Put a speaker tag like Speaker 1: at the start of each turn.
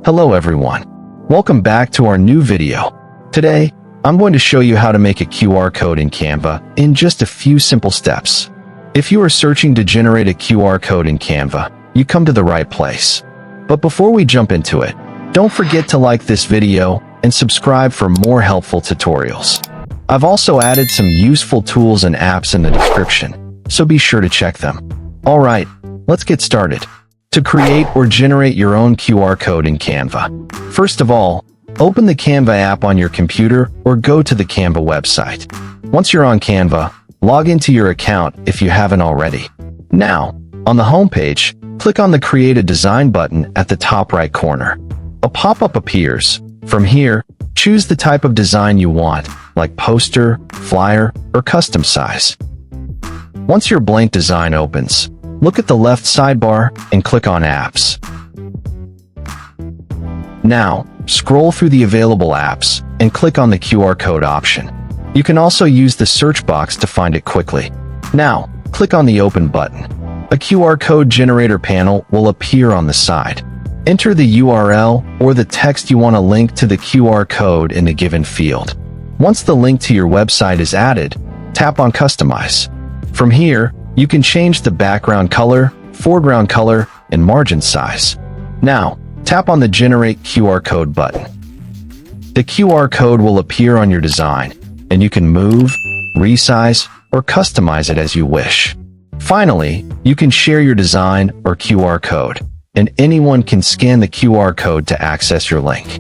Speaker 1: Hello everyone. Welcome back to our new video. Today, I'm going to show you how to make a QR code in Canva in just a few simple steps. If you are searching to generate a QR code in Canva, you come to the right place. But before we jump into it, don't forget to like this video and subscribe for more helpful tutorials. I've also added some useful tools and apps in the description, so be sure to check them. Alright, let's get started. To create or generate your own QR code in Canva, first of all, open the Canva app on your computer or go to the Canva website. Once you're on Canva, log into your account if you haven't already. Now, on the home page, click on the Create a Design button at the top right corner. A pop-up appears. From here, choose the type of design you want, like poster, flyer, or custom size. Once your blank design opens, look at the left sidebar and click on Apps. Now, scroll through the available apps and click on the QR code option. You can also use the search box to find it quickly. Now, click on the Open button. A QR code generator panel will appear on the side. Enter the URL or the text you want to link to the QR code in the given field. Once the link to your website is added, tap on Customize. From here, you can change the background color, foreground color, and margin size. Now, tap on the Generate QR Code button. The QR code will appear on your design, and you can move, resize, or customize it as you wish. Finally, you can share your design or QR code, and anyone can scan the QR code to access your link.